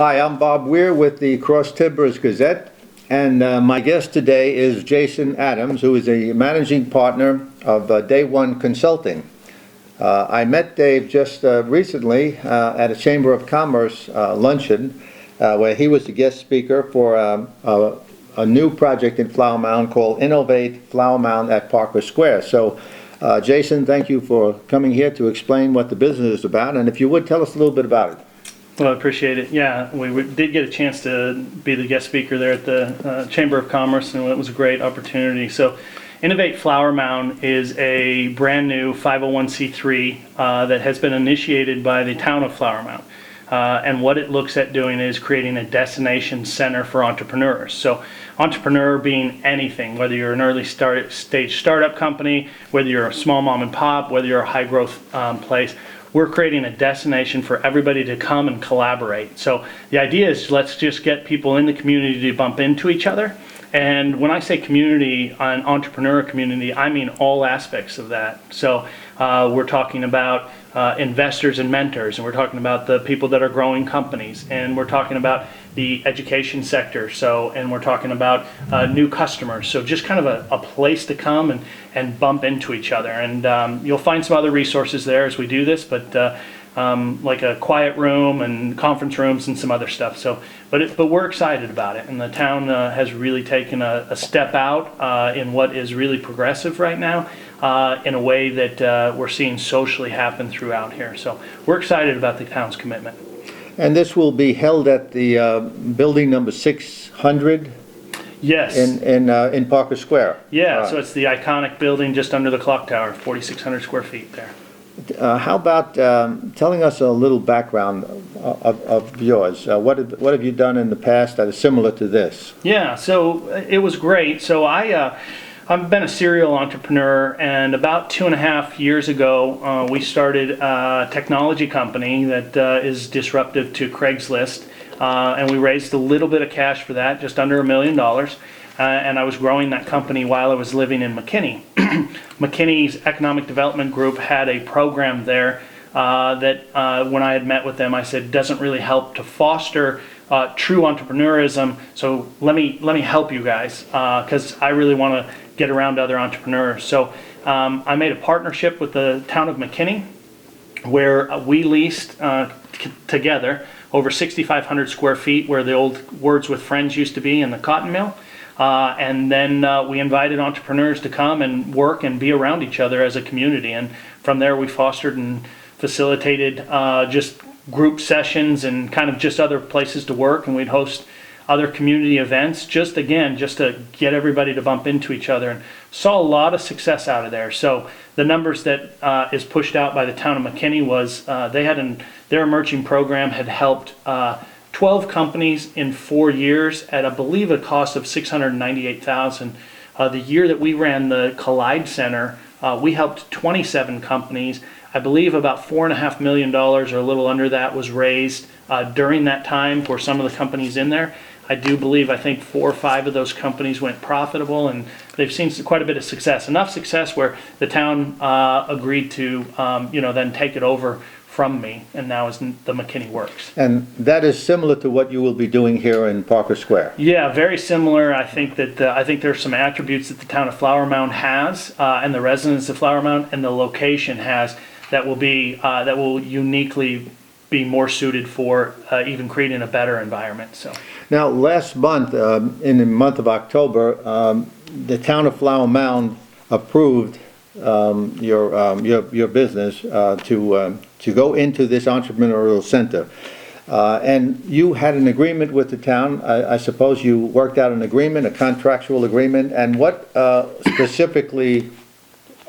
Hi, I'm Bob Weir with the Cross Timbers Gazette, and my guest today is Jason Adams, who is a managing partner of Day One Consulting. I met Dave just recently at a Chamber of Commerce luncheon where he was the guest speaker for a new project in Flower Mound called Innovate Flower Mound at Parker Square. So, Jason, thank you for coming here to explain what the business is about, and if you would, tell us a little bit about it. Well, I appreciate it. Yeah, we did get a chance to be the guest speaker there at the Chamber of Commerce, and it was a great opportunity. So, Innovate Flower Mound is a brand new 501c3 that has been initiated by the town of Flower Mound. And what it looks at doing is creating a destination center for entrepreneurs. So, entrepreneur being anything, whether you're an early stage startup company, whether you're a small mom and pop, whether you're a high growth place. We're creating a destination for everybody to come and collaborate. So the idea is let's just get people in the community to bump into each other. And when I say community, an entrepreneur community, I mean all aspects of that. So we're talking about investors and mentors, and we're talking about the people that are growing companies, and we're talking about the education sector, and we're talking about new customers. So just kind of a place to come and bump into each other. And you'll find some other resources there as we do this, but like a quiet room and conference rooms and some other stuff. So, but we're excited about it, and the town has really taken a step out in what is really progressive right now, in a way that we're seeing socially happen throughout here. So we're excited about the town's commitment. And this will be held at the building number 600? Yes. In Parker Square? Yeah, so it's the iconic building just under the clock tower, 4,600 square feet there. How about telling us a little background of yours? What have you done in the past that is similar to this? Yeah, so it was great. So I've been a serial entrepreneur, and about 2.5 years ago, we started a technology company that is disruptive to Craigslist, and we raised a little bit of cash for that, just under $1 million. And I was growing that company while I was living in McKinney. McKinney's Economic Development Group had a program there that when I had met with them, I said doesn't really help to foster true entrepreneurism. So let me help you guys because I really want to get around other entrepreneurs. So I made a partnership with the town of McKinney, where we leased together over 6,500 square feet, where the old Words with Friends used to be in the cotton mill. And then we invited entrepreneurs to come and work and be around each other as a community. And from there we fostered and facilitated just group sessions and kind of just other places to work. And we'd host other community events, just to get everybody to bump into each other, and saw a lot of success out of there. So the numbers that is pushed out by the town of McKinney was their emerging program had helped 12 companies in 4 years at, I believe, a cost of $698,000. The year that we ran the Collide Center, we helped 27 companies. I believe about $4.5 million or a little under that was raised during that time for some of the companies in there. I think 4 or 5 of those companies went profitable, and they've seen quite a bit of success. Enough success where the town agreed to, then take it over from me, and now is the McKinney Works. And that is similar to what you will be doing here in Parker Square. Yeah, very similar. I think that there's some attributes that the town of Flower Mound has, and the residents of Flower Mound, and the location has that will uniquely be more suited for even creating a better environment. So now, last month, in the month of October, the town of Flower Mound approved your business to go into this entrepreneurial center, and you had an agreement with the town. I suppose you worked out an agreement, a contractual agreement. And what specifically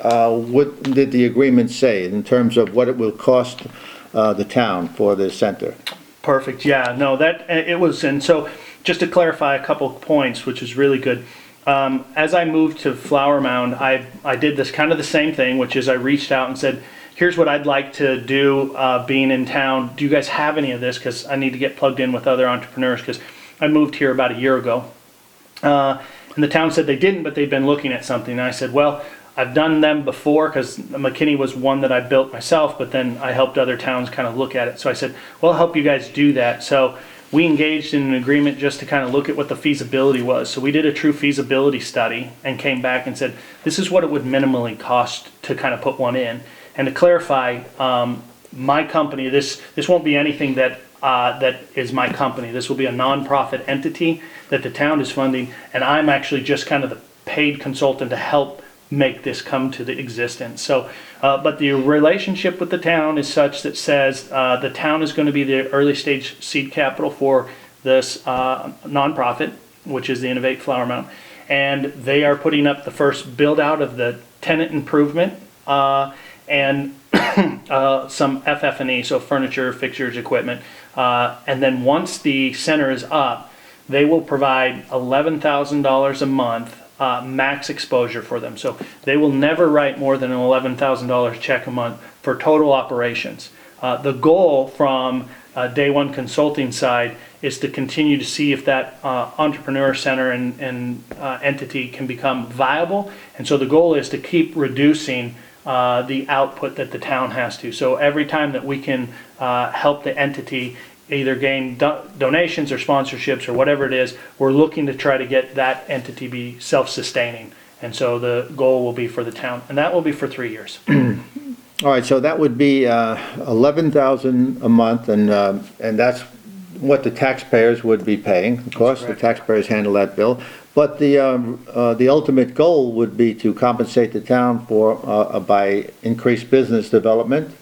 what did the agreement say in terms of what it will cost the town for this center? Perfect. Yeah. No, that it was. And so, just to clarify a couple of points, which is really good. As I moved to Flower Mound, I did this kind of the same thing, which is I reached out and said, here's what I'd like to do being in town. Do you guys have any of this? Because I need to get plugged in with other entrepreneurs, because I moved here about a year ago. And the town said they didn't, but they'd been looking at something. And I said, well, I've done them before, because McKinney was one that I built myself, but then I helped other towns kind of look at it. So I said, well, I'll help you guys do that. So we engaged in an agreement just to kind of look at what the feasibility was. So we did a true feasibility study and came back and said, this is what it would minimally cost to kind of put one in. And to clarify, my company, this won't be anything that is my company. This will be a nonprofit entity that the town is funding, and I'm actually just kind of the paid consultant to help make this come to the existence. So, but the relationship with the town is such that says the town is going to be the early stage seed capital for this nonprofit, which is the Innovate Flower Mound, and they are putting up the first build out of the tenant improvement and some FF&E, so furniture, fixtures, equipment, and then once the center is up, they will provide $11,000 a month max exposure for them. So they will never write more than an $11,000 check a month for total operations. The goal from Day One Consulting side is to continue to see if that entrepreneur center and entity can become viable. And so the goal is to keep reducing the output that the town has to. So every time that we can help the entity either gain donations or sponsorships or whatever it is, we're looking to try to get that entity be self-sustaining. And so the goal will be for the town, and that will be for 3 years. All right, so that would be $11,000 a month, and that's what the taxpayers would be paying. Of course, the taxpayers handle that bill. But the ultimate goal would be to compensate the town for by increased business development,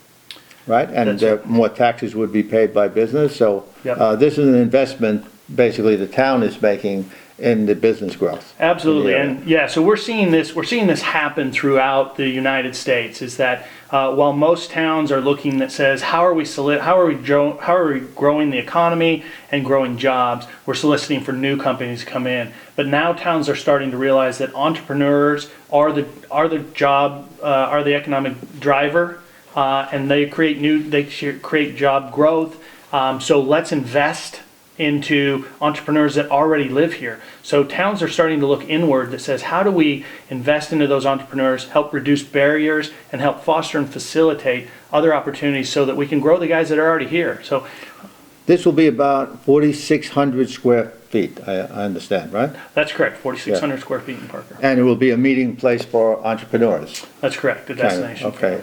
right? And more taxes would be paid by business. So this is an investment, basically, the town is making in the business growth. Absolutely, and yeah, so we're seeing this happen throughout the United States. Is that while most towns are looking that says how are we growing the economy and growing jobs, we're soliciting for new companies to come in. But now towns are starting to realize that entrepreneurs are the economic driver, and they create job growth. So let's invest into entrepreneurs that already live here. So towns are starting to look inward that says, how do we invest into those entrepreneurs, help reduce barriers, and help foster and facilitate other opportunities so that we can grow the guys that are already here. So this will be about 4,600 square feet, I understand, right? That's correct, 4,600 square feet in Parker. And it will be a meeting place for entrepreneurs. That's correct, a destination. Okay.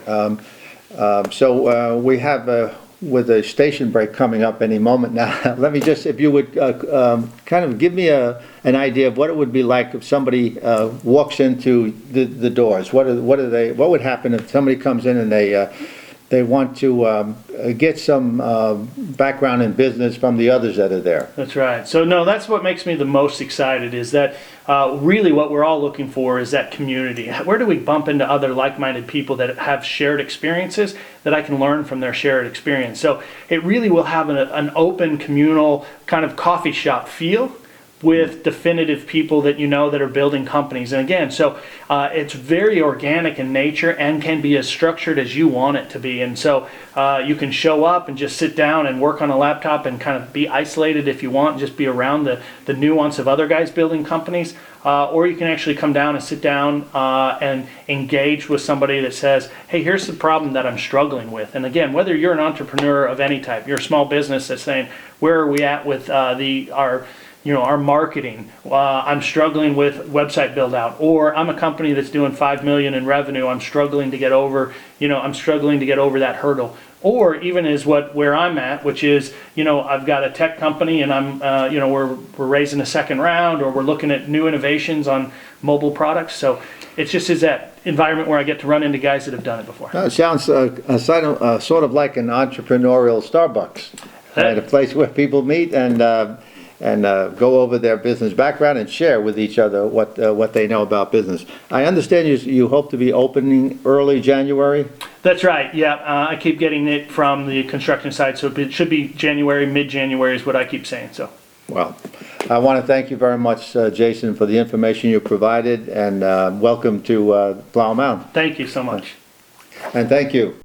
So we have with a station break coming up any moment now, let me just, if you would kind of give me an idea of what it would be like if somebody walks into the doors. What would happen if somebody comes in and they want to get some background in business from the others that are there? That's right. So no, that's what makes me the most excited, is that really what we're all looking for is that community. Where do we bump into other like-minded people that have shared experiences that I can learn from their shared experience? So it really will have an open, communal kind of coffee shop feel with definitive people that that are building companies. And again, so it's very organic in nature and can be as structured as you want it to be. And so you can show up and just sit down and work on a laptop and kind of be isolated if you want, just be around the nuance of other guys building companies. Or you can actually come down and sit down and engage with somebody that says, hey, here's the problem that I'm struggling with. And again, whether you're an entrepreneur of any type, you're a small business that's saying, where are we at with our marketing? I'm struggling with website build out, or I'm a company that's doing 5 million in revenue. I'm struggling to get over, that hurdle. Or even where I'm at, which is, I've got a tech company and I'm, we're raising a second round, or we're looking at new innovations on mobile products. So it's just is that environment where I get to run into guys that have done it before. It sounds sort of like an entrepreneurial Starbucks, right? A place where people meet and go over their business background and share with each other what they know about business. I understand you hope to be opening early January? That's right, yeah. I keep getting it from the construction side, so it should be January, mid-January is what I keep saying. So. Well, I want to thank you very much, Jason, for the information you provided, and welcome to Flower Mound. Thank you so much. And thank you.